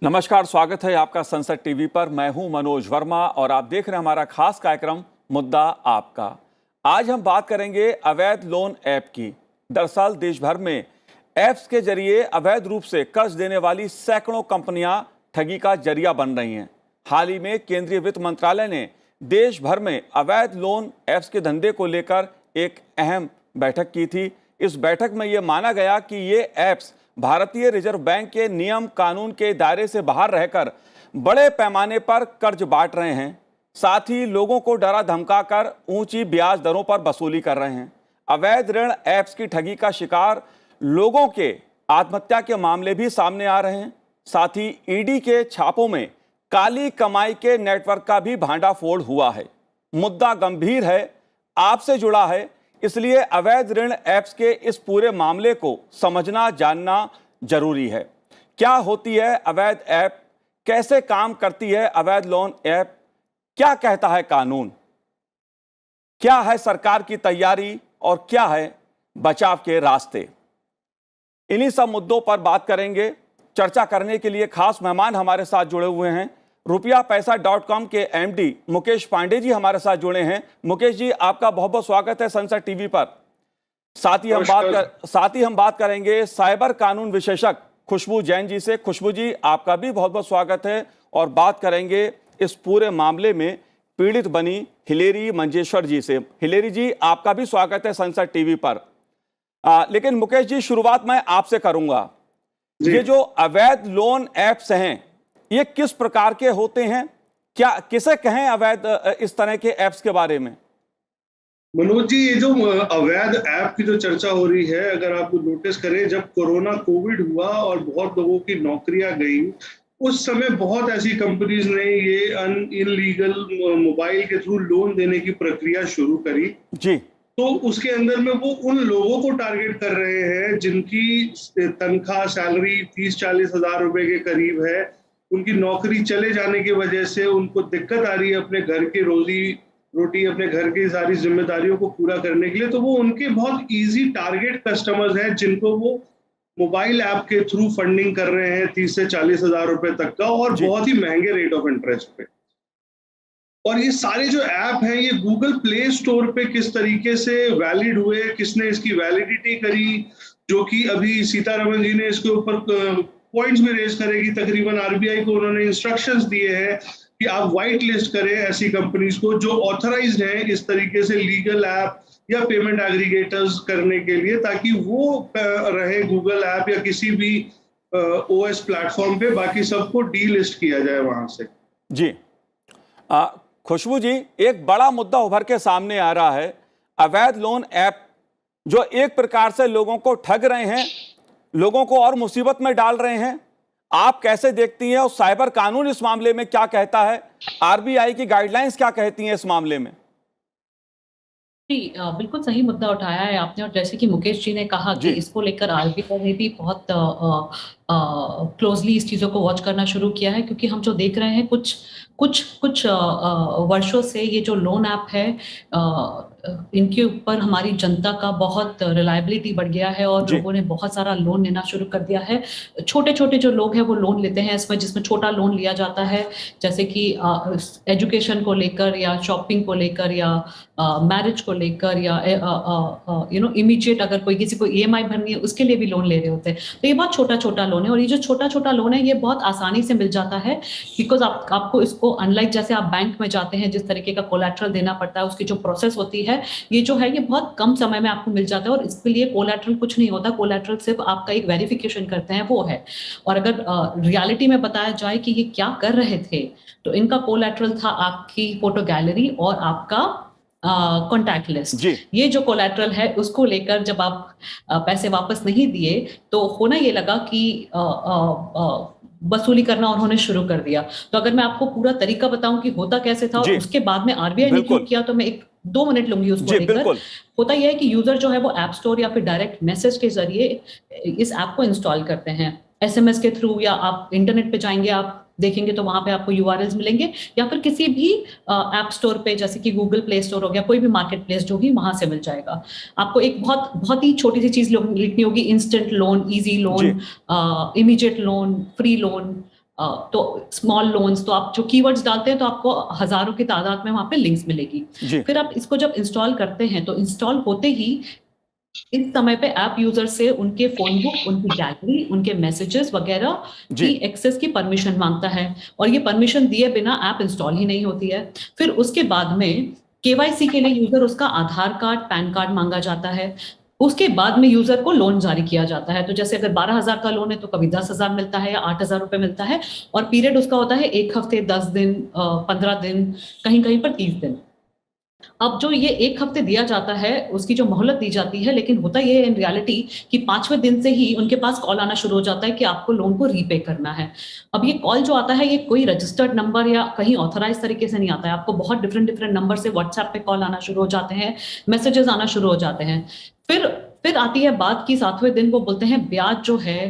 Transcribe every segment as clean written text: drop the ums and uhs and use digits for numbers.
नमस्कार, स्वागत है आपका संसद टीवी पर। मैं हूं मनोज वर्मा और आप देख रहे हैं हमारा खास कार्यक्रम मुद्दा आपका। आज हम बात करेंगे अवैध लोन ऐप की। दरअसल देश भर में ऐप्स के जरिए अवैध रूप से कर्ज देने वाली सैकड़ों कंपनियां ठगी का जरिया बन रही हैं। हाल ही में केंद्रीय वित्त मंत्रालय ने देश भर में अवैध लोन ऐप्स के धंधे को लेकर एक अहम बैठक की थी। इस बैठक में ये माना गया कि ये ऐप्स भारतीय रिजर्व बैंक के नियम कानून के दायरे से बाहर रहकर बड़े पैमाने पर कर्ज बांट रहे हैं। साथ ही लोगों को डरा धमकाकर ऊंची ब्याज दरों पर वसूली कर रहे हैं। अवैध ऋण ऐप्स की ठगी का शिकार लोगों के आत्महत्या के मामले भी सामने आ रहे हैं। साथ ही ईडी के छापों में काली कमाई के नेटवर्क का भी भांडाफोड़ हुआ है। मुद्दा गंभीर है, आपसे जुड़ा है, इसलिए अवैध ऋण ऐप्स के इस पूरे मामले को समझना जानना जरूरी है। क्या होती है अवैध ऐप, कैसे काम करती है अवैध लोन ऐप, क्या कहता है कानून, क्या है सरकार की तैयारी और क्या है बचाव के रास्ते। इन्हीं सब मुद्दों पर बात करेंगे। चर्चा करने के लिए खास मेहमान हमारे साथ जुड़े हुए हैं। rupiapaysa.com के एमडी मुकेश पांडे जी हमारे साथ जुड़े हैं। मुकेश जी, आपका बहुत बहुत स्वागत है संसद टीवी पर। साथ ही हम बात करेंगे साइबर कानून विशेषज्ञ खुशबू जैन जी से। खुशबू जी, आपका भी बहुत बहुत स्वागत है और बात करेंगे इस पूरे मामले में पीड़ित बनी हिलेरी मंजेश्वर जी से। हिलेरी जी, आपका भी स्वागत है संसद टीवी पर। लेकिन मुकेश जी, शुरुआत मैं आपसे करूंगा। ये जो अवैध लोन ऐप्स हैं, ये किस प्रकार के होते हैं, क्या किसे कहें अवैध इस तरह के ऐप्स के बारे में? मनोज जी, ये जो अवैध ऐप की जो चर्चा हो रही है, अगर आप नोटिस करें, जब कोरोना कोविड हुआ और बहुत लोगों की नौकरियां गई, उस समय बहुत ऐसी कंपनीज ने ये इनलीगल मोबाइल के थ्रू लोन देने की प्रक्रिया शुरू करी जी। तो उसके अंदर में वो उन लोगों को टारगेट कर रहे हैं जिनकी तनख्वाह सैलरी 30-40 हजार रुपए के करीब है। उनकी नौकरी चले जाने की वजह से उनको दिक्कत आ रही है अपने घर की रोजी रोटी, अपने घर की सारी जिम्मेदारियों को पूरा करने के लिए। तो वो उनके बहुत इजी टारगेट कस्टमर्स हैं जिनको वो मोबाइल ऐप के थ्रू फंडिंग कर रहे हैं 30 से 40 हजार रुपए तक का, और बहुत ही महंगे रेट ऑफ इंटरेस्ट पे। और ये सारे जो ऐप हैं, ये गूगल प्ले स्टोर पे किस तरीके से वैलिड हुए, किसने इसकी वैलिडिटी करी, जो कि अभी सीतारमण जी ने इसके ऊपर पॉइंट्स भी रेज करेगी। तकरीबन आरबीआई को उन्होंने इंस्ट्रक्शंस दिए हैं कि आप व्हाइट लिस्ट करें ऐसी कंपनीज को जो ऑथराइज्ड हैं इस तरीके से लीगल ऐप या पेमेंट एग्रीगेटर्स करने के लिए, ताकि वो रहे गूगल ऐप या किसी भी ओएस प्लेटफॉर्म पे, बाकी सबको डी लिस्ट किया जाए वहां से। जी। खुशबू जी, एक बड़ा मुद्दा उभर के सामने आ रहा है। अवैध लोन ऐप जो एक प्रकार से लोगों को ठग रहे हैं, लोगों को और मुसीबत में डाल रहे हैं, आप कैसे देखती हैं? और साइबर कानून इस मामले में क्या कहता है? आरबीआई की गाइडलाइंस क्या कहती हैं इस मामले में? जी, बिल्कुल सही मुद्दा उठाया है आपने। और जैसे कि मुकेश जी ने कहा कि इसको लेकर आरबीआई ने भी बहुत क्लोजली इस चीज़ों को वॉच करना शुरू किया है, क्योंकि हम जो देख रहे हैं कुछ वर्षों से ये जो लोन ऐप है, इनके ऊपर हमारी जनता का बहुत रिलायबिलिटी बढ़ गया है और लोगों ने बहुत सारा लोन लेना शुरू कर दिया है। छोटे छोटे जो लोग हैं वो लोन लेते हैं इसमें, जिसमें छोटा लोन लिया जाता है, जैसे कि एजुकेशन को लेकर या शॉपिंग को लेकर या मैरिज को लेकर या इमीडिएट अगर कोई किसी को ईएमआई भरनी है उसके लिए भी लोन ले रहे होते हैं। तो ये बहुत छोटा छोटा लोन है, और ये जो छोटा छोटा लोन है ये बहुत आसानी से मिल जाता है, बिकॉज आपको इसको अनलाइक जैसे आप बैंक में जाते हैं जिस तरीके का कोलैटरल देना पड़ता है, उसकी जो प्रोसेस होती है, ये जो है ये बहुत कम समय में आपको मिल जाता है। और इसके लिए कोलैटरल कुछ नहीं होता, कोलैटरल सिर्फ आपका एक वेरिफिकेशन करते हैं वो है। और अगर रियलिटी में बताया जाए कि ये क्या कर रहे थे, तो इनका कोलैटरल था आपकी फोटो गैलरी और आपका कॉन्टैक्ट लिस्ट। ये जो कोलैटरल है उसको लेकर जब आप पैसे वापस नहीं दिए तो होना ये लगा कि वसूली करना उन्होंने शुरू कर दिया। तो अगर मैं आपको पूरा तरीका बताऊं कि होता कैसे था और उसके बाद में आरबीआई ने क्यों किया, तो मैं 2 मिनट लूंगी उसको लेकर। होता यह है कि यूजर जो है वो ऐप स्टोर या फिर डायरेक्ट मैसेज के जरिए इस ऐप को इंस्टॉल करते हैं, एसएमएस के थ्रू, या आप इंटरनेट पे जाएंगे, आप देखेंगे तो वहां पे आपको यूआरएल्स मिलेंगे, या फिर किसी भी ऐप स्टोर पे जैसे कि गूगल प्ले स्टोर हो गया, कोई भी मार्केट प्लेस जो भी, वहां से मिल जाएगा। आपको एक बहुत ही छोटी सी चीज लिखनी होगी, instant loan, easy loan, immediate loan, free loan, तो स्मॉल लोन्स, तो आप जो कीवर्ड्स डालते हैं तो आपको हजारों की तादाद में वहां पे लिंक्स मिलेगी। जी फिर आप इसको जब इंस्टॉल करते हैं तो इंस्टॉल होते ही इस समय पे ऐप यूजर से उनके फोन बुक, उनकी गैलरी, उनके मैसेजेस वगैरह की जी एक्सेस की परमिशन मांगता है, और ये परमिशन दिए बिना ऐप इंस्टॉल ही नहीं होती है। फिर उसके बाद में केवाईसी के लिए यूजर उसका आधार कार्ड, पैन कार्ड मांगा जाता है। उसके बाद में यूजर को लोन जारी किया जाता है। तो जैसे अगर 12,000 का लोन है तो कभी 10,000 मिलता है या 8,000 रुपए मिलता है, और पीरियड उसका होता है 1 हफ्ते, 10 दिन, 15 दिन, कहीं कहीं पर 30 दिन। अब जो ये 1 हफ्ते दिया जाता है, उसकी जो मोहलत दी जाती है, लेकिन होता ये है इन रियलिटी कि 5वें दिन से ही उनके पास कॉल आना शुरू हो जाता है कि आपको लोन को रीपे करना है। अब ये कॉल जो आता है, ये कोई रजिस्टर्ड नंबर या कहीं ऑथराइज तरीके से नहीं आता है। आपको बहुत डिफरेंट डिफरेंट नंबर से व्हाट्सएप पे कॉल आना शुरू हो जाते हैं, मैसेजेस आना शुरू हो जाते हैं। फिर आती है बात की 7वें दिन वो बोलते हैं ब्याज जो है,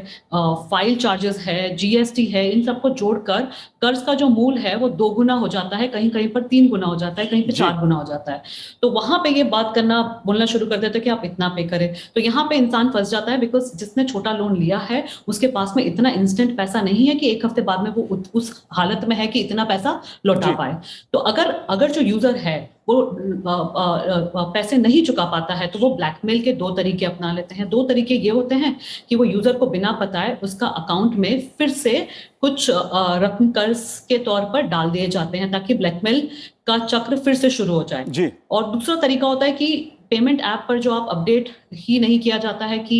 फाइल चार्जेस है, जीएसटी है, इन सबको जोड़कर कर्ज का जो मूल है वो 2 गुना हो जाता है, कहीं कहीं पर 3 गुना हो जाता है, कहीं पे जी 4 गुना हो जाता है। तो वहां पे ये बात करना, बोलना शुरू कर देते हैं कि आप इतना पे करें। तो यहाँ पे इंसान फंस जाता है, बिकॉज जिसने छोटा लोन लिया है उसके पास में इतना इंस्टेंट पैसा नहीं है कि 1 हफ्ते बाद में वो उस हालत में है कि इतना पैसा लौटा जी पाए। तो अगर जो यूजर है वो पैसे नहीं चुका पाता है, तो वो ब्लैकमेल के 2 तरीके अपना लेते हैं। 2 तरीके ये होते हैं कि वो यूजर को बिना बताए उसका अकाउंट में फिर से कुछ रकम कर्ज के तौर पर डाल दिए जाते हैं, ताकि ब्लैकमेल का चक्र फिर से शुरू हो जाए। जी और दूसरा तरीका होता है कि पेमेंट ऐप पर जो आप अपडेट ही नहीं किया जाता है कि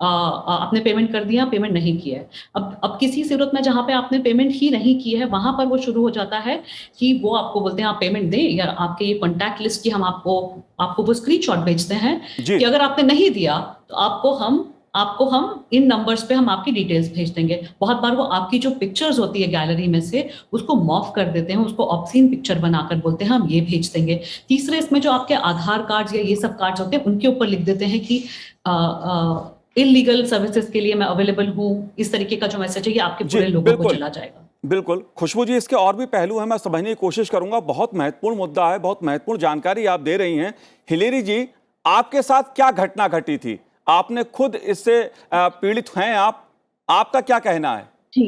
आपने पेमेंट कर दिया, पेमेंट नहीं किया है। अब किसी सूरत में जहां पे आपने पेमेंट ही नहीं की है, वहां पर वो शुरू हो जाता है कि वो आपको बोलते हैं आप पेमेंट दें, या आपके ये कॉन्टैक्ट लिस्ट की हम आपको वो स्क्रीनशॉट भेजते हैं जी कि अगर आपने नहीं दिया तो आपको हम इन नंबर्स पे हम आपकी डिटेल्स भेज देंगे। बहुत बार वो आपकी जो पिक्चर्स होती है गैलरी में से उसको मॉफ कर देते हैं, उसको ऑब्सीन पिक्चर बनाकर बोलते हैं हम ये भेज देंगे। तीसरे इसमें जो आपके आधार कार्ड या ये सब कार्ड्स होते हैं उनके ऊपर लिख देते हैं कि इलीगल सर्विसेज के लिए मैं अवेलेबल हूँ। इस तरीके का जो मैसेज है ये आपके जी पूरे लोगों को बिल्कुल चला जाएगा। बिल्कुल। खुशबू जी, इसके और भी पहलू हैं, मैं समझने की कोशिश करूंगा। बहुत महत्वपूर्ण मुद्दा है, बहुत महत्वपूर्ण जानकारी आप दे रही हैं। हिलेरी जी, आपके साथ क्या घटना घटी थी? आपने खुद इससे पीड़ित हैं आप, आपका क्या कहना है? जी,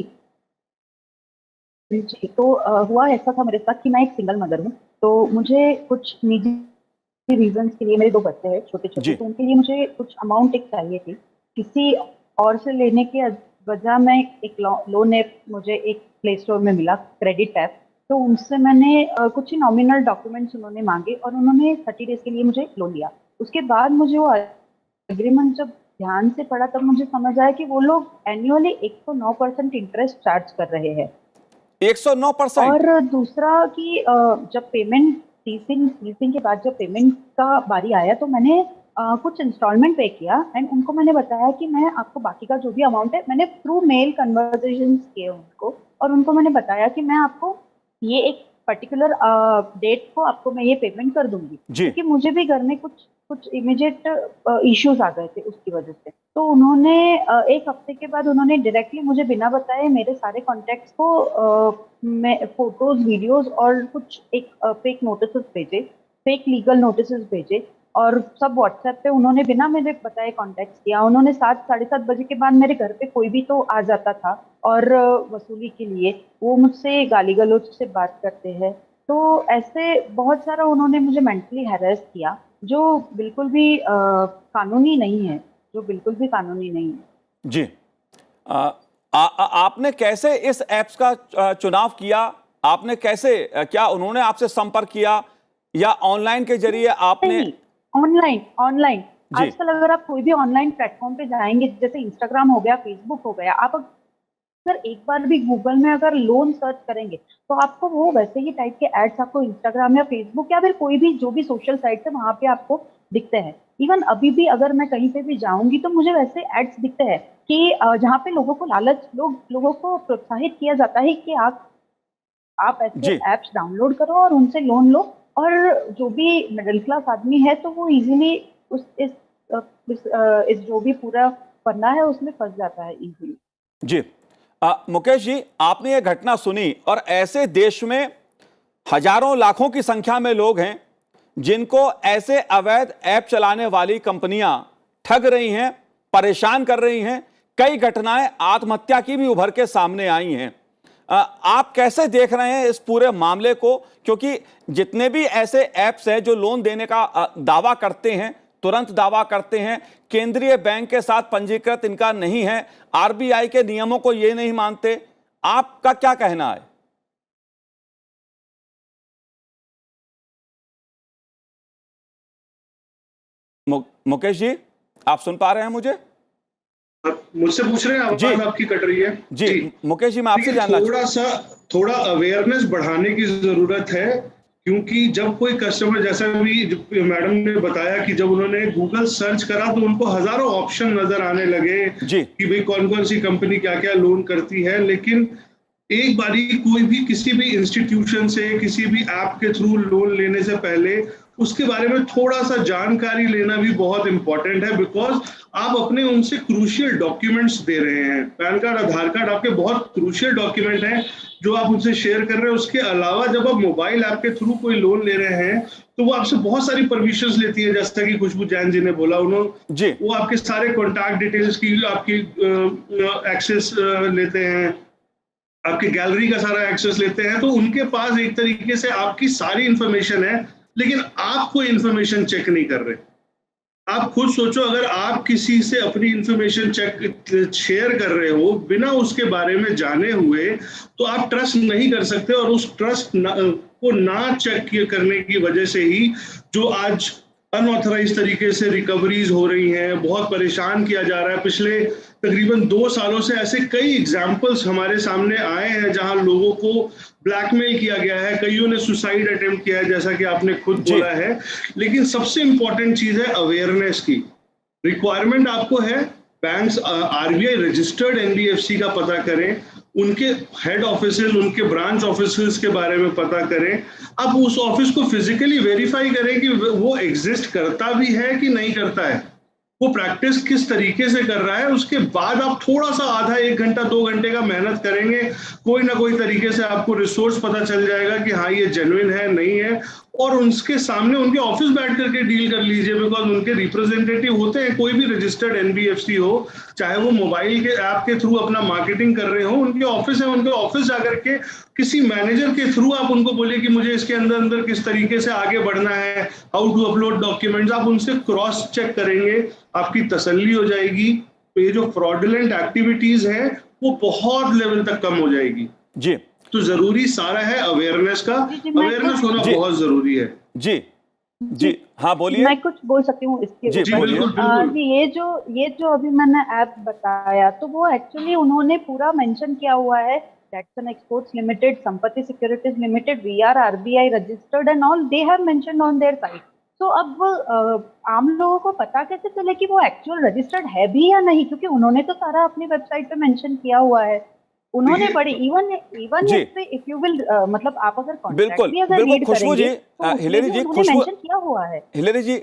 जी। तो हुआ ऐसा था मेरे साथ कि मैं एक सिंगल मदर हूँ, तो मुझे कुछ निजी रीज़न्स के लिए, मेरे 2 बच्चे हैं छोटे-छोटे, जी तो उनके लिए मुझे कुछ अमाउंट एक चाहिए थी। किसी और से लेने के बजाय मैं एक लोन ऐप मुझे एक प्ले स्टोर में मिला, क्रेडिट ऐप, तो उनसे मैंने कुछ ही नॉमिनल डॉक्यूमेंट्स उन्होंने माँगे और उन्होंने 30 डेज़ के लिए मुझे लोन दिया। उसके बाद मुझे वो एग्रीमेंट जब ध्यान से पढ़ा तब मुझे समझ आया कि वो लोग एनुअली 109% इंटरेस्ट चार्ज कर रहे हैं। 109%? और दूसरा कि जब पेमेंट लीजिंग के बाद जब पेमेंट का बारी आया तो मैंने कुछ इंस्टॉलमेंट पे किया एंड उनको मैंने बताया कि मैं आपको बाकी का जो भी अमाउंट है, मैंने थ्रू मेल कन्वर्सेशंस किए उनको, और उनको मैंने बताया कि मैं आपको ये एक पर्टिकुलर डेट को आपको मैं ये पेमेंट कर दूंगी, जी क्योंकि मुझे भी घर में कुछ इमीडिएट इश्यूज आ गए थे उसकी वजह से। तो उन्होंने 1 हफ्ते के बाद उन्होंने डायरेक्टली मुझे बिना बताए मेरे सारे कॉन्टैक्ट्स को मैं फोटोज, वीडियोस और कुछ एक फेक नोटिसेस भेजे, फेक लीगल नोटिसेस भेजे, और सब व्हाट्सएप पे उन्होंने बिना मेरे बताए कॉन्टैक्ट किया। उन्होंने 7 साढ़े 7 बजे के बाद मेरे घर पे कोई भी तो आ जाता था, और वसूली के लिए वो मुझसे गाली गलौज से बात करते हैं। तो ऐसे बहुत सारा उन्होंने मुझे मेंटली हैरेस किया, जो बिल्कुल भी कानूनी नहीं है, जो बिल्कुल भी कानूनी नहीं है। जी। आपने कैसे इस ऐप्स का चुनाव किया? आपने कैसे, क्या उन्होंने आपसे संपर्क किया या ऑनलाइन के जरिए आपने? नहीं, ऑनलाइन जी आजकल अगर आप कोई भी ऑनलाइन प्लेटफॉर्म पे जाएंगे, जैसे इंस्टाग्राम हो गया, फेसबुक हो गया, आप अगर एक बार भी गूगल में अगर लोन सर्च करेंगे तो आपको वो वैसे ही टाइप के एड्स आपको इंस्टाग्राम या फेसबुक या फिर कोई भी जो भी सोशल साइट्स है वहां पे आपको दिखते हैं। इवन अभी भी अगर मैं कहीं पे भी जाऊंगी तो मुझे वैसे एड्स दिखते हैं कि जहाँ पे लोगों को लोगों को प्रोत्साहित किया जाता है कि आप ऐसे जी ऐप्स डाउनलोड करो और उनसे लोन लो, और जो भी मिडिल क्लास आदमी है तो वो इजीली इस जो भी पूरा पन्ना है उसमें फंस जाता है इजीली। जी। मुकेश जी, आपने ये घटना सुनी और ऐसे देश में हजारों लाखों की संख्या में लोग हैं जिनको ऐसे अवैध ऐप चलाने वाली कंपनियां ठग रही हैं, परेशान कर रही हैं। कई घटनाएं आत्महत्या की भी उभर के सामने आई हैं। आप कैसे देख रहे हैं इस पूरे मामले को, क्योंकि जितने भी ऐसे ऐप्स हैं जो लोन देने का दावा करते हैं, तुरंत दावा करते हैं, केंद्रीय बैंक के साथ पंजीकृत इनका नहीं है, आरबीआई के नियमों को ये नहीं मानते, आपका क्या कहना है? मुकेश जी, आप सुन पा रहे हैं मुझे? मुझसे पूछ रहे हैं, आवाज आपकी कट रही है। जी मुकेश जी, मैं आपसे जानना थोड़ा अवेयरनेस बढ़ाने की जरूरत है, क्योंकि जब कोई कस्टमर, जैसा भी मैडम ने बताया कि जब उन्होंने गूगल सर्च करा तो उनको हजारों ऑप्शन नजर आने लगे कि भाई कौन कौन सी कंपनी क्या क्या लोन करती है। लेकिन एक बारी कोई भी किसी भी इंस्टीट्यूशन से किसी भी ऐप के थ्रू लोन लेने से पहले उसके बारे में थोड़ा सा जानकारी लेना भी बहुत इंपॉर्टेंट है, बिकॉज आप अपने उनसे क्रूशियल डॉक्यूमेंट्स दे रहे हैं। पैन कार्ड, आधार कार्ड आपके बहुत क्रूशियल डॉक्यूमेंट हैं जो आप उनसे शेयर कर रहे हैं। उसके अलावा जब आप मोबाइल ऐप के थ्रू कोई लोन ले रहे हैं तो वो आपसे बहुत सारी परमिशंस लेती है, जैसा कि खुशबू जैन जी ने बोला, उन्होंने वो आपके सारे कॉन्टैक्ट डिटेल्स की आपकी एक्सेस लेते हैं, आपकी गैलरी का सारा एक्सेस लेते हैं। तो उनके पास एक तरीके से आपकी सारी इंफॉर्मेशन है, लेकिन आप कोई इंफॉर्मेशन चेक नहीं कर रहे। आप खुद सोचो, अगर आप किसी से अपनी इंफॉर्मेशन शेयर कर रहे हो बिना उसके बारे में जाने हुए, तो आप ट्रस्ट नहीं कर सकते। और उस ट्रस्ट को ना चेक करने की वजह से ही जो आज अनऑथराइज तरीके से रिकवरीज हो रही हैं, बहुत परेशान किया जा रहा है। पिछले तकरीबन 2 सालों से ऐसे कई एग्जाम्पल्स हमारे सामने आए हैं जहां लोगों को ब्लैकमेल किया गया है, कईयों ने सुसाइड अटेम्प्ट किया है, जैसा कि आपने खुद बोला है। लेकिन सबसे इंपॉर्टेंट चीज है अवेयरनेस की। रिक्वायरमेंट आपको है, बैंक्स आरबीआई रजिस्टर्ड एनबीएफसी का पता करें, उनके हेड ऑफिसेज, उनके ब्रांच ऑफिसेज के बारे में पता करें। अब उस ऑफिस को फिजिकली वेरीफाई करें कि वो एग्जिस्ट करता भी है कि नहीं करता है, वो प्रैक्टिस किस तरीके से कर रहा है। उसके बाद आप थोड़ा सा आधा 1 घंटा 2 घंटे का मेहनत करेंगे, कोई ना कोई तरीके से आपको रिसोर्स पता चल जाएगा कि हाँ ये जेन्युइन है नहीं है, और उनके सामने उनके ऑफिस बैठ करके डील कर लीजिए, बिकॉज उनके रिप्रेजेंटेटिव होते हैं। कोई भी रजिस्टर्ड एनबीएफसी हो, चाहे वो मोबाइल के ऐप के थ्रू अपना मार्केटिंग कर रहे हो, उनके ऑफिस है, उनके ऑफिस जाकर के किसी मैनेजर के थ्रू आप उनको बोलिए कि मुझे इसके अंदर अंदर किस तरीके से आगे बढ़ना है, हाउ टू अपलोड डॉक्यूमेंट्स। आप उनसे क्रॉस चेक करेंगे, आपकी तसल्ली हो जाएगी। तो ये जो फ्रॉडुलेंट एक्टिविटीज है वो बहुत लेवल तक कम हो जाएगी। जी, तो जरूरी सारा है अवेयरनेस का, अवेयरनेस होना बहुत जरूरी है। जी हाँ बोलिए। मैं कुछ बोल सकती हूँ इसके ऊपर? ये जो अभी मैंने ऐप बताया, तो वो एक्चुअली उन्होंने पूरा मेंशन किया हुआ है, Jackson Exports Limited, Sampati Securities Limited, we are RBI registered and all, they have mentioned on their site. तो अब आम लोगों को पता कैसे चले कि वो एक्चुअल रजिस्टर्ड है भी या नहीं, क्योंकि उन्होंने तो सारा अपनी वेबसाइट पे मेंशन किया हुआ है। उन्होंने बड़ी इवन इफ यू विल मतलब आप अगर कॉन्ट्रैक्ट भी अगर रीड खुशबू जी, हिलेरी जी, मेंशन किया हुआ है। हिलेरी जी,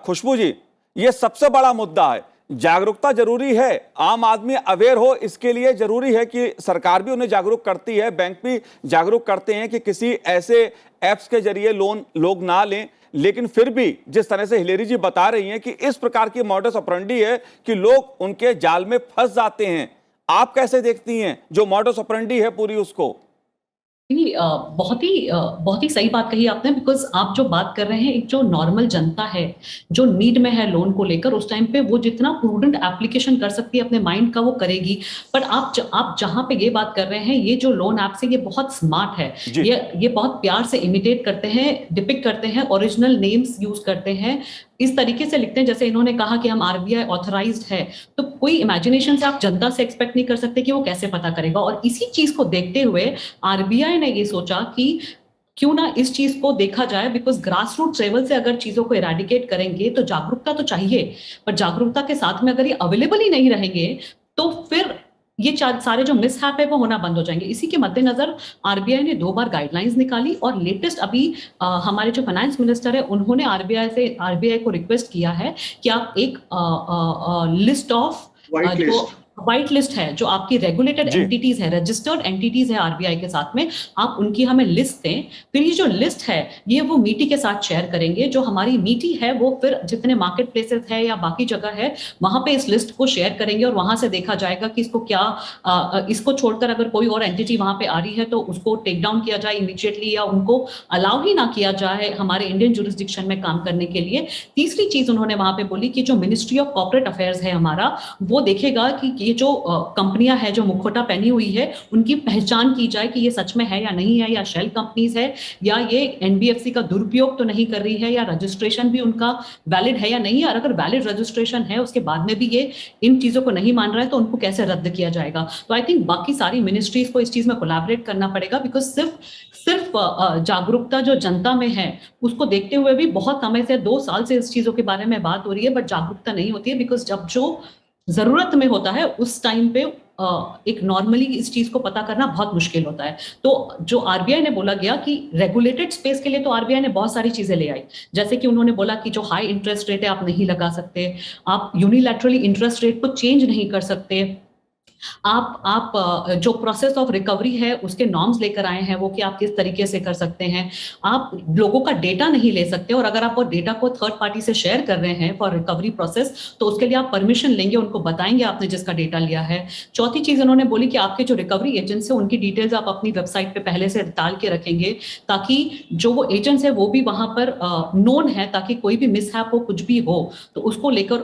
खुशबू जी, ये सबसे बड़ा मुद्दा है। जागरूकता जरूरी है, आम आदमी अवेयर हो, इसके लिए जरूरी है कि सरकार भी उन्हें जागरूक करती है, बैंक भी जागरूक करते हैं कि किसी ऐसे ऐप्स के जरिए लोन लोग ना लें। लेकिन फिर भी जिस तरह से हिलेरी जी बता रही हैं कि इस प्रकार की मॉडस ऑपरेंडी है कि लोग उनके जाल में फंस जाते हैं, आप कैसे देखती हैं जो मॉडस ऑपरेंडी है पूरी उसको? बहुत ही सही बात कही आपने, बिकॉज आप जो बात कर रहे हैं, एक जो नॉर्मल जनता है जो नीड में है लोन को लेकर, उस टाइम पे वो जितना प्रूडेंट एप्लीकेशन कर सकती है अपने माइंड का वो करेगी। पर आप जहां पे ये बात कर रहे हैं, ये जो लोन ऐप से ये बहुत स्मार्ट है, ये बहुत प्यार से इमिटेट करते हैं, डिपिक्ट करते हैं, ओरिजिनल नेम्स यूज करते हैं, इस तरीके से लिखते हैं जैसे इन्होंने कहा कि हम आरबीआई ऑथराइज्ड है। तो कोई इमेजिनेशन से आप जनता से एक्सपेक्ट नहीं कर सकते कि वो कैसे पता करेगा। और इसी चीज को देखते हुए आरबीआई ने ये सोचा कि क्यों ना इस चीज को देखा जाए, बिकॉज ग्रास रूट लेवल से अगर चीजों को इरेडिकेट करेंगे तो जागरूकता तो चाहिए, पर जागरूकता के साथ में अगर ये अवेलेबल ही नहीं रहेंगे तो फिर ये सारे जो मिसहैप है वो होना बंद हो जाएंगे। इसी के मद्देनजर आरबीआई ने 2 बार गाइडलाइंस निकाली, और लेटेस्ट अभी हमारे जो फाइनेंस मिनिस्टर है उन्होंने आरबीआई को रिक्वेस्ट किया है कि आप एक लिस्ट ऑफ व्हाइट लिस्ट है जो आपकी रेगुलेटेड जी। एंटिटीज है, रजिस्टर्ड एंटिटीज है आरबीआई के साथ में, आप उनकी हमें लिस्ट दें। फिर ये जो लिस्ट है ये वो मीटी के साथ शेयर करेंगे। जो हमारी मीटी है वो फिर जितने मार्केट प्लेसेस है या बाकी जगह है वहां पे इस लिस्ट को शेयर करेंगे और वहां से देखा जाएगा कि इसको क्या इसको छोड़कर अगर कोई और एंटिटी वहां पे आ रही है तो उसको टेक डाउन किया जाए इमीडिएटली, या उनको अलाउ ही ना किया जाए हमारे इंडियन जुरिस्डिक्शन में काम करने के लिए। तीसरी चीज उन्होंने वहां पे बोली कि जो मिनिस्ट्री ऑफ कॉर्पोरेट अफेयर्स है हमारा, वो देखेगा कि ये जो कंपनियां हैं जो मुखौटा पहनी हुई है उनकी पहचान की जाए कि ये सच में है या नहीं है, या शेल कंपनीज है, या ये एनबीएफसी का दुरुपयोग तो नहीं कर रही है, या रजिस्ट्रेशन भी उनका वैलिड है या नहीं है, और अगर वैलिड रजिस्ट्रेशन है उसके बाद में भी ये इन चीजों को नहीं मान रहा है तो उनको कैसे रद्द किया जाएगा। तो आई थिंक बाकी सारी मिनिस्ट्रीज को इस चीज में कोलैबोरेट करना पड़ेगा, बिकॉज सिर्फ जागरूकता जो जनता में है उसको देखते हुए भी बहुत समय से 2 साल से इस चीजों के बारे में बात हो रही है, बट जागरूकता नहीं होती है। बिकॉज जब जो जरूरत में होता है उस टाइम पे एक नॉर्मली इस चीज को पता करना बहुत मुश्किल होता है। तो जो आरबीआई ने बोला गया कि रेगुलेटेड स्पेस के लिए तो आरबीआई ने बहुत सारी चीजें ले आई, जैसे कि उन्होंने बोला कि जो हाई इंटरेस्ट रेट है आप नहीं लगा सकते, आप यूनिलैटरली इंटरेस्ट रेट को चेंज नहीं कर सकते, आप जो प्रोसेस ऑफ रिकवरी है उसके नॉर्म्स लेकर आए हैं वो कि आप किस तरीके से कर सकते हैं, आप लोगों का डेटा नहीं ले सकते, और अगर आप वो डेटा को थर्ड पार्टी से शेयर कर रहे हैं फॉर रिकवरी प्रोसेस तो उसके लिए आप परमिशन लेंगे, उनको बताएंगे आपने जिसका डेटा लिया है। चौथी चीज उन्होंने बोली कि आपके जो रिकवरी एजेंट्स है उनकी डिटेल्स आप अपनी वेबसाइट पे पहले से डाल के रखेंगे, ताकि जो वो एजेंट्स है वो भी वहां पर नोन है, ताकि कोई भी मिसहैप हो, कुछ भी हो तो उसको लेकर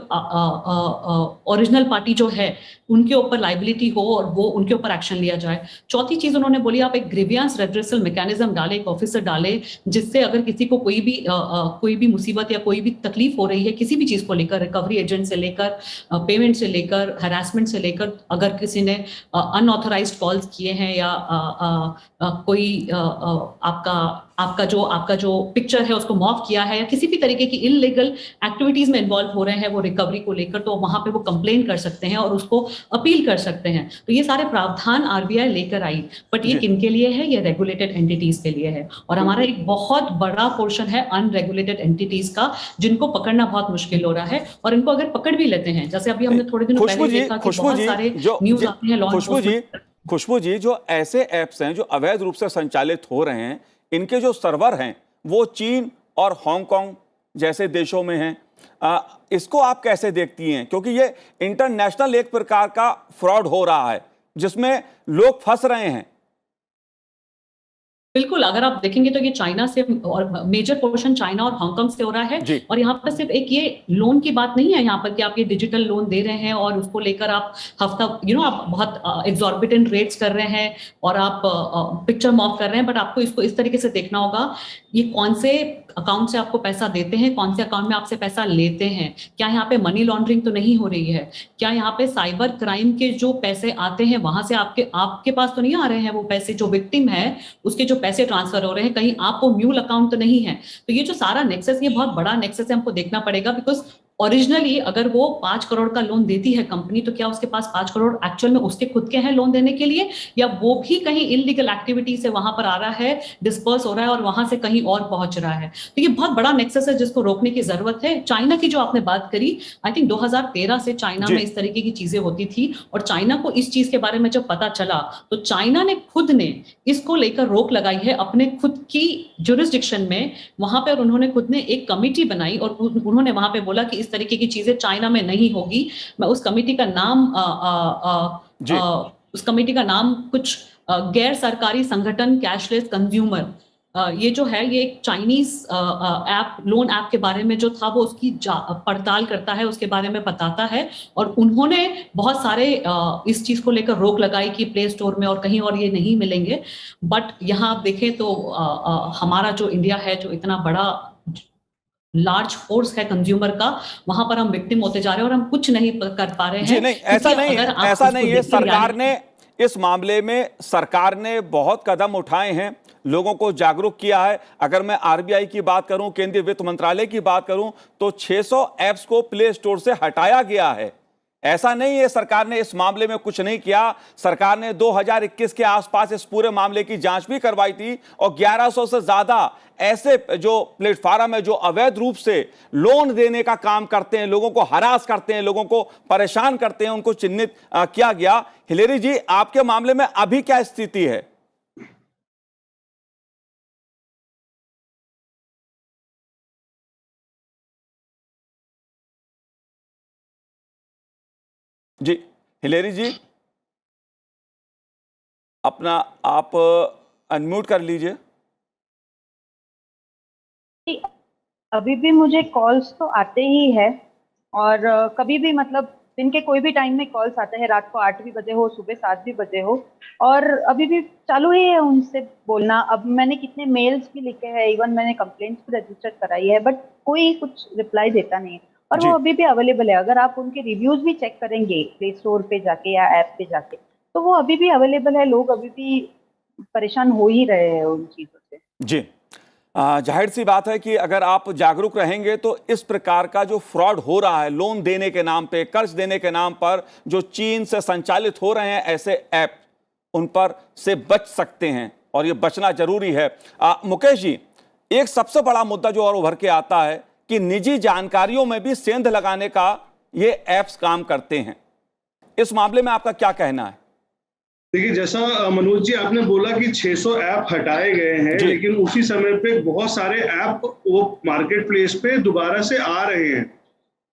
ओरिजिनल पार्टी जो है उनके ऊपर लाइबिलिटी हो और वो उनके ऊपर एक्शन लिया जाए। चौथी चीज उन्होंने बोली आप एक ग्रीवियंस रेड्रेसल मैकेनिज्म डाले, एक ऑफिसर डाले, जिससे अगर किसी को कोई भी मुसीबत या कोई भी तकलीफ हो रही है किसी भी चीज को लेकर, रिकवरी एजेंट से लेकर पेमेंट से लेकर हरासमेंट से लेकर, अगर किसी ने अनऑथराइज्ड कॉल्स किए हैं या कोई आपका जो पिक्चर है उसको मॉफ किया है या किसी भी तरीके की इलीगल एक्टिविटीज में इन्वॉल्व हो रहे हैं वो रिकवरी को लेकर, तो वहां पे वो कंप्लेन कर सकते हैं और उसको अपील कर सकते हैं। तो ये सारे प्रावधान आरबीआई लेकर आई, बट ये किनके लिए है? ये रेगुलेटेड एंटिटीज के लिए है, और हमारा एक बहुत बड़ा पोर्शन है अनरेगुलेटेड एंटिटीज का, जिनको पकड़ना बहुत मुश्किल हो रहा है। और इनको अगर पकड़ भी लेते हैं, जैसे अभी हमने थोड़े दिनों पहले देखा कि बहुत सारे न्यूज आते हैं लॉ एनफोर्समेंट। खुशबू जी, जो ऐसे ऐप्स हैं जो अवैध रूप से संचालित हो रहे हैं, इनके जो सर्वर हैं वो चीन और हांगकांग जैसे देशों में हैं, इसको आप कैसे देखती हैं? क्योंकि ये इंटरनेशनल एक प्रकार का फ्रॉड हो रहा है जिसमें लोग फंस रहे हैं। बिल्कुल, अगर आप देखेंगे तो ये चाइना से, और मेजर पोर्शन चाइना और हांगकांग से हो रहा है। और यहाँ पर सिर्फ एक ये लोन की बात नहीं है यहाँ पर कि आप ये डिजिटल लोन दे रहे हैं और उसको लेकर आप आप बहुत एग्जॉर्बिटेंट रेट्स कर रहे हैं और आप पिक्चर मॉफ कर रहे हैं, बट आपको इसको इस तरीके से देखना होगा ये कौन से अकाउंट से आपको पैसा देते हैं, कौन से अकाउंट में आपसे पैसा लेते हैं, क्या यहाँ पे मनी लॉन्ड्रिंग तो नहीं हो रही है, क्या यहाँ पे साइबर क्राइम के जो पैसे आते हैं वहां से आपके पास तो नहीं आ रहे हैं वो पैसे, जो विक्टिम है उसके जो पैसे ट्रांसफर हो रहे हैं कहीं आपको म्यूल अकाउंट तो नहीं है। तो ये जो सारा नेक्सस, ये बहुत बड़ा नेक्सस है, हमको देखना पड़ेगा। बिकॉज ओरिजिनली अगर वो 5 करोड़ का लोन देती है कंपनी, तो क्या उसके पास 5 करोड़ एक्चुअल में उसके खुद के हैं लोन देने के लिए, या वो भी कहीं इलीगल एक्टिविटी से वहां पर आ रहा है, डिस्पर्स हो रहा है और वहां से कहीं और पहुंच रहा है। तो ये बहुत बड़ा नेक्सस है जिसको रोकने की जरूरत है। चाइना की जो आपने बात करी, आई थिंक 2013 से चाइना में इस तरीके की चीजें होती थी, और चाइना को इस चीज के बारे में जब पता चला तो चाइना ने खुद ने इसको लेकर रोक लगाई है अपने खुद की जुरिस्डिक्शन में वहां पर। उन्होंने खुद ने एक कमिटी बनाई और उन्होंने वहां पे बोला कि इस तरीके की चीजें चाइना में नहीं होगी। मैं उस कमेटी का नाम कुछ गैर सरकारी संगठन कैशलेस कंज्यूमर, ये जो है ये एक चाइनीज लोन ऐप के बारे में जो था वो उसकी पड़ताल करता है, उसके बारे में बताता है, और उन्होंने बहुत सारे इस चीज को लेकर रोक लगाई कि प्ले स्टोर में और कहीं और ये नहीं मिलेंगे। बट यहाँ आप देखें तो हमारा जो इंडिया है, जो इतना बड़ा लार्ज फोर्स है कंज्यूमर का, वहां पर हम विक्टिम होते जा रहे हैं और हम कुछ नहीं कर पा रहे हैं। जी नहीं, ऐसा नहीं है। सरकार ने इस मामले में सरकार ने बहुत कदम उठाए हैं, लोगों को जागरूक किया है। अगर मैं आरबीआई की बात करूं, केंद्रीय वित्त मंत्रालय की बात करूं, तो 600 ऐप्स को प्ले स्टोर से हटाया गया है। ऐसा नहीं है सरकार ने इस मामले में कुछ नहीं किया। सरकार ने 2021 के आसपास इस पूरे मामले की जांच भी करवाई थी और 1100 से ज्यादा ऐसे जो प्लेटफॉर्म है जो अवैध रूप से लोन देने का काम करते हैं, लोगों को हरास करते हैं, लोगों को परेशान करते हैं, उनको चिन्हित किया गया। हिलेरी जी, आपके मामले में अभी क्या स्थिति है? जी हिलेरी जी, अपना आप अनम्यूट कर लीजिए। अभी भी मुझे कॉल्स तो आते ही है और कभी भी मतलब दिन के कोई भी टाइम में कॉल्स आते हैं, रात को 8 भी बजे हो, सुबह 7 भी बजे हो, और अभी भी चालू ही है उनसे बोलना। अब मैंने कितने मेल्स भी लिखे हैं, इवन मैंने कंप्लेंट्स भी रजिस्टर कराई है, बट कोई कुछ रिप्लाई देता नहीं है और वो अभी भी अवेलेबल है। अगर आप उनके रिव्यूज भी चेक करेंगे प्ले स्टोर पे जाके या ऐप पे जाके, तो वो अभी भी अवेलेबल है। लोग अभी भी परेशान हो ही रहे हैं उन चीजों से। जी, जाहिर सी बात है कि अगर आप जागरूक रहेंगे तो इस प्रकार का जो फ्रॉड हो रहा है लोन देने के नाम पे, कर्ज देने के नाम पर, जो चीन से संचालित हो रहे हैं ऐसे ऐप, उन पर से बच सकते हैं और ये बचना जरूरी है। मुकेश जी, एक सबसे बड़ा मुद्दा जो और उभर के आता है कि निजी जानकारियों में भी सेंध लगाने का ये ऐप्स काम करते हैं। इस मामले में आपका क्या कहना है? देखिए, जैसा मनोज जी आपने बोला कि 600 ऐप हटाए गए हैं, लेकिन उसी समय पे बहुत सारे ऐप वो मार्केट प्लेस पे दोबारा से आ रहे हैं।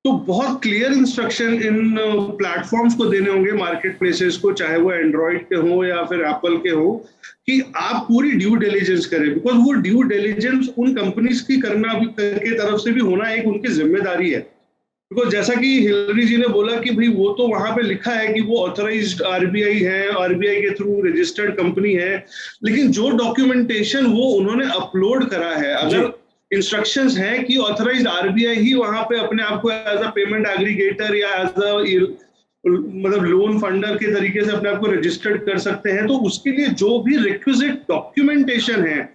तो बहुत क्लियर इंस्ट्रक्शन इन प्लेटफॉर्म्स को देने होंगे मार्केट प्लेसेस को, चाहे वो एंड्रॉइड के हो या फिर एप्पल के हो, कि आप पूरी ड्यू डिलिजेंस करें। बिकॉज वो ड्यू डिलिजेंस उन कंपनीज की करना भी के तरफ से भी होना एक उनकी जिम्मेदारी है। बिकॉज जैसा कि हिलरी जी ने बोला कि भाई वो तो वहां पे लिखा है कि वो ऑथराइज्ड आरबीआई है, आरबीआई के थ्रू रजिस्टर्ड कंपनी है, लेकिन जो डॉक्यूमेंटेशन वो उन्होंने अपलोड करा है, अगर इंस्ट्रक्शंस हैं कि ऑथराइज्ड आरबीआई ही वहां पे अपने आप को एज अ पेमेंट एग्रीगेटर या एज अ मतलब लोन फंडर के तरीके से अपने आप को रजिस्टर्ड कर सकते हैं, तो उसके लिए जो भी रिक्विजिट डॉक्यूमेंटेशन है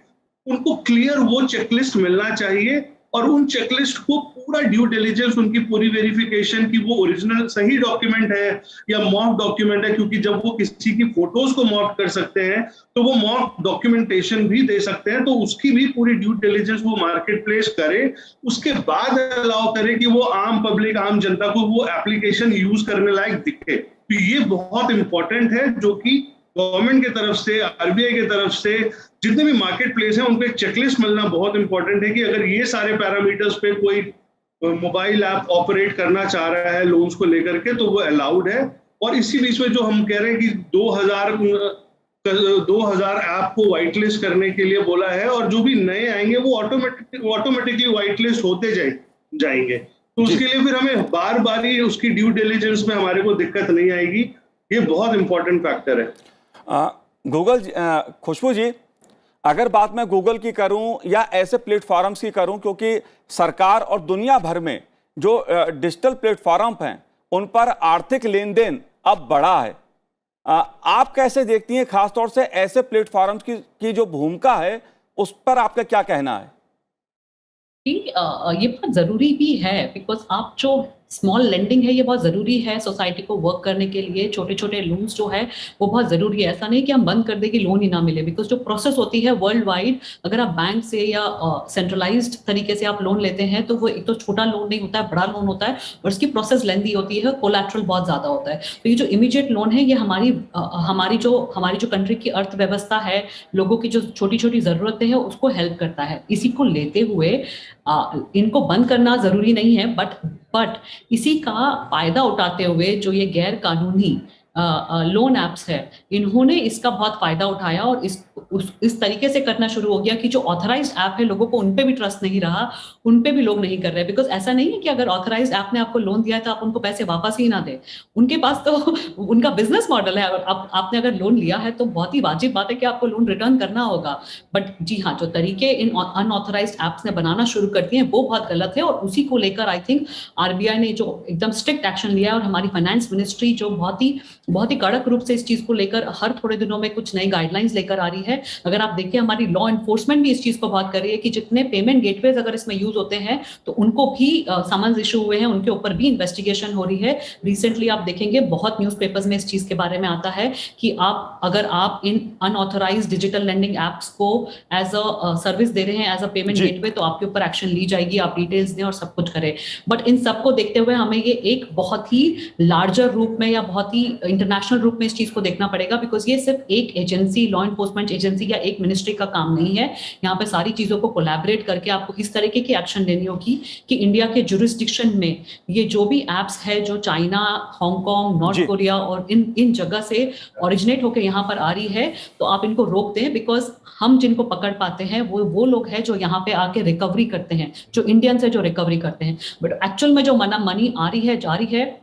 उनको क्लियर वो चेकलिस्ट मिलना चाहिए। और उन चेकलिस्ट को पूरा ड्यू डिलिजेंस, उनकी पूरी वेरिफिकेशन की वो ओरिजिनल सही डॉक्यूमेंट है या मॉक डॉक्यूमेंट है, क्योंकि जब वो किसी की फोटोज को मॉक कर सकते हैं तो वो मॉक डॉक्यूमेंटेशन भी दे सकते हैं। तो उसकी भी पूरी ड्यू डिलिजेंस वो मार्केट प्लेस करे, उसके बाद अलाउ करे कि वो आम पब्लिक, आम जनता को वो एप्लीकेशन यूज करने लायक दिखे। तो ये बहुत इंपॉर्टेंट है, जो कि गवर्नमेंट की तरफ से, आरबीआई की तरफ से, जितने भी मार्केट प्लेस हैं उनको एक चेकलिस्ट मिलना बहुत इंपॉर्टेंट है कि अगर ये सारे पैरामीटर्स पे कोई मोबाइल ऐप ऑपरेट करना चाह रहा है लोन्स को लेकर के, तो वो अलाउड है। और इसी बीच में जो हम कह रहे हैं कि 2000 ऐप को व्हाइट लिस्ट करने के लिए बोला है, और जो भी नए आएंगे वो ऑटोमेटिकली व्हाइट लिस्ट होते जाएंगे। तो उसके लिए फिर हमें बार बार ही उसकी ड्यू डिलिजेंस में हमारे को दिक्कत नहीं आएगी। ये बहुत इंपॉर्टेंट फैक्टर है। गूगल, खुशबू जी, अगर बात मैं गूगल की करूं या ऐसे प्लेटफॉर्म्स की करूं, क्योंकि सरकार और दुनिया भर में जो डिजिटल प्लेटफॉर्म हैं उन पर आर्थिक लेन देन अब बढ़ा है, आप कैसे देखती हैं खासतौर से ऐसे प्लेटफॉर्म्स की जो भूमिका है, उस पर आपका क्या कहना है? ये बहुत ज़रूरी भी है, बिकॉज आप जो स्मॉल लेंडिंग है ये बहुत ज़रूरी है सोसाइटी को वर्क करने के लिए। छोटे छोटे लोन्स जो है वो बहुत ज़रूरी है। ऐसा नहीं कि हम बंद कर दें कि लोन ही ना मिले, बिकॉज जो प्रोसेस होती है वर्ल्ड वाइड, अगर आप बैंक से या सेंट्रलाइज्ड तरीके से आप लोन लेते हैं तो वो एक तो छोटा लोन नहीं होता है, बड़ा लोन होता है और उसकी प्रोसेस लेंदी होती है, कोलैटरल बहुत ज़्यादा होता है। तो ये जो इमीडिएट लोन है ये हमारी जो कंट्री की अर्थव्यवस्था है, लोगों की जो छोटी छोटी ज़रूरतें हैं उसको हेल्प करता है। इसी को लेते हुए इनको बंद करना ज़रूरी नहीं है, बट इसी का फायदा उठाते हुए जो ये गैर कानूनी लोन ऐप्स है, इन्होंने इसका बहुत फायदा उठाया और इस तरीके से करना शुरू हो गया कि जो ऑथराइज्ड ऐप है लोगों को उन पे भी ट्रस्ट नहीं रहा, उन पे भी लोग नहीं कर रहे। बिकॉज ऐसा नहीं है कि अगर ऑथराइज्ड ऐप ने आपको लोन दिया है तो आप उनको पैसे वापस ही ना दें, उनके पास तो उनका बिजनेस मॉडल है। आपने अगर लोन लिया है तो बहुत ही वाजिब बात है कि आपको लोन रिटर्न करना होगा। बट जी हाँ, जो तरीके इन अनऑथराइज्ड ऐप्स ने बनाना शुरू कर दिए हैं वो बहुत गलत है और उसी को लेकर आई थिंक आरबीआई ने जो एकदम स्ट्रिक्ट एक्शन लिया है और हमारी फाइनेंस मिनिस्ट्री जो बहुत ही बहुत ही कड़क रूप से इस चीज को लेकर हर थोड़े दिनों में कुछ नई गाइडलाइंस लेकर आ रही है। अगर आप देखिए हमारी लॉ एनफोर्समेंट भी इस चीज को बात कर रही है कि जितने पेमेंट गेटवेज अगर इसमें यूज होते हैं तो उनको भी समन्स इशू हुए हैं, उनके ऊपर भी इन्वेस्टिगेशन हो रही है। रिसेंटली आप देखेंगे बहुत न्यूज़पेपर्स में इस चीज के बारे में आता है कि अगर आप इन अनऑथराइज्ड डिजिटल लेंडिंग एप्स को एज अ सर्विस दे रहे हैं, एज अ पेमेंट गेटवे, तो आपके ऊपर एक्शन ली जाएगी, आप डिटेल्स दें और सब कुछ करें। बट इन सबको देखते हुए हमें ये एक बहुत ही लार्जर रूप में या बहुत ही इंटरनेशनल रूप में इस चीज को देखना पड़ेगा, बिकॉज ये सिर्फ एक एजेंसी, लॉ एनफोर्समेंट एजेंसी या एक मिनिस्ट्री का काम नहीं है। यहाँ पे सारी चीजों को कोलैबोरेट करके आपको इस तरीके की एक्शन लेनी होगी कि इंडिया के जुरिस्डिक्शन में ये जो भी एप्स है जो चाइना, हांगकांग, नॉर्थ कोरिया और इन जगह से ओरिजिनेट होकर यहाँ पर आ रही है, तो आप इनको रोक दें। बिकॉज हम जिनको पकड़ पाते हैं वो लोग हैं जो यहाँ पे आके रिकवरी करते हैं, जो इंडियंस है जो रिकवरी करते हैं। बट एक्चुअल में जो मनी आ रही है, जा रही है,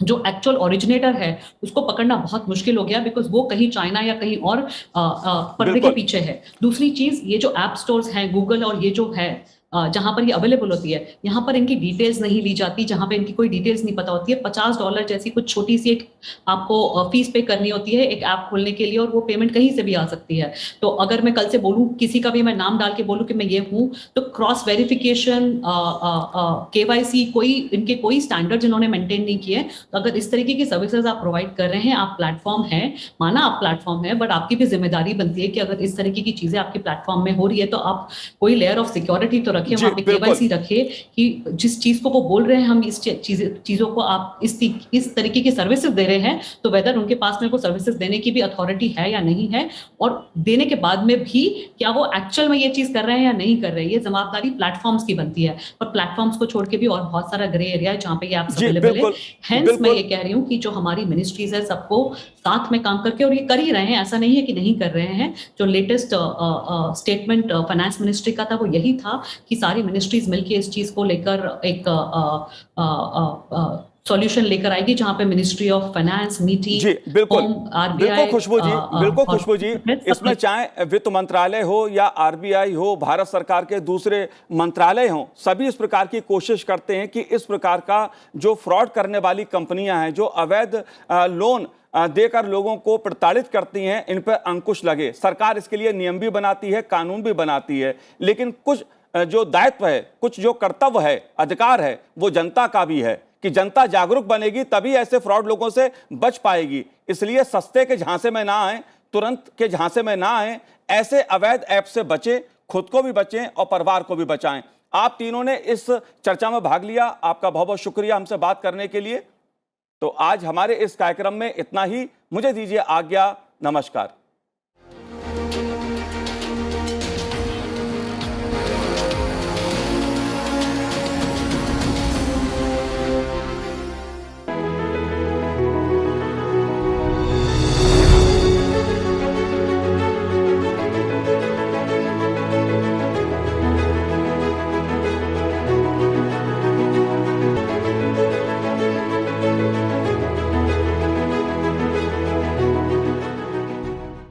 जो एक्चुअल ओरिजिनेटर है उसको पकड़ना बहुत मुश्किल हो गया, बिकॉज वो कहीं चाइना या कहीं और पर्दे के पीछे है। दूसरी चीज, ये जो ऐप स्टोर्स हैं गूगल और ये जो है जहां पर ये अवेलेबल होती है, यहाँ पर इनकी डिटेल्स नहीं ली जाती, जहां पे इनकी कोई डिटेल्स नहीं पता होती है। $50 जैसी कुछ छोटी सी एक आपको फीस पे करनी होती है एक ऐप खोलने के लिए, और वो पेमेंट कहीं से भी आ सकती है। तो अगर मैं कल से बोलूं, किसी का भी मैं नाम डाल के बोलूं कि मैं ये हूं, तो क्रॉस वेरिफिकेशन, KYC, इनके कोई स्टैंडर्ड्स इन्होंने मेंटेन नहीं किए। तो अगर इस तरीके की सर्विसेज आप प्रोवाइड कर रहे हैं, आप प्लेटफॉर्म है, माना आप प्लेटफॉर्म है, बट आपकी भी जिम्मेदारी बनती है कि अगर इस तरीके की चीजें आपके प्लेटफॉर्म में हो रही है तो आप कोई लेयर ऑफ सिक्योरिटी तो रखे, वहां पे KYC रखे कि जिस चीज को वो बोल रहे हैं, हम इस चीजों को आप इस तरीके की सर्विसेज दे रहे हैं, तो वेदर उनके पास में वो सर्विसेज देने की भी अथॉरिटी है या नहीं है, और देने के बाद में भी क्या वो एक्चुअल में ये चीज कर रहे हैं या नहीं कर रहे हैं, ये जवाबदारी प्लेटफॉर्म्स की बनती है। पर प्लेटफॉर्म्स को छोड़ के भी और बहुत सारा ग्रे एरिया है जहां पे ये एप्स अवेलेबल है। हेंस मैं ये कह रही हूँ कि जो हमारी मिनिस्ट्रीज है सबको साथ में काम करके, और ये कर ही रहे हैं, ऐसा नहीं है कि नहीं कर रहे हैं। जो लेटेस्ट स्टेटमेंट फाइनेंस मिनिस्ट्री का था वो यही था कि सारी मिनिस्ट्रीज मिलकर इस चीज को लेकर एक सॉल्यूशन लेकर आएगी, जहां पे मिनिस्ट्री ऑफ फाइनेंस, नीति, जी बिल्कुल, RBI, बिल्कुल खुशबू जी, इसमें चाहे वित्त मंत्रालय हो या RBI हो, भारत सरकार के दूसरे मंत्रालय हो, सभी इस प्रकार की कोशिश करते हैं कि इस प्रकार का जो फ्रॉड करने वाली कंपनियां हैं, जो अवैध लोन देकर लोगों को प्रताड़ित करती हैं, इन पर अंकुश लगे। सरकार इसके लिए नियम भी बनाती है, कानून भी बनाती है, लेकिन कुछ जो दायित्व है, कुछ जो कर्तव्य है, अधिकार है, वो जनता का भी है कि जनता जागरूक बनेगी तभी ऐसे फ्रॉड लोगों से बच पाएगी। इसलिए सस्ते के झांसे में ना आए, तुरंत के झांसे में ना आए, ऐसे अवैध ऐप से बचें, खुद को भी बचें और परिवार को भी बचाएं। आप तीनों ने इस चर्चा में भाग लिया, आपका बहुत बहुत शुक्रिया हमसे बात करने के लिए। तो आज हमारे इस कार्यक्रम में इतना ही, मुझे दीजिए आज्ञा, नमस्कार।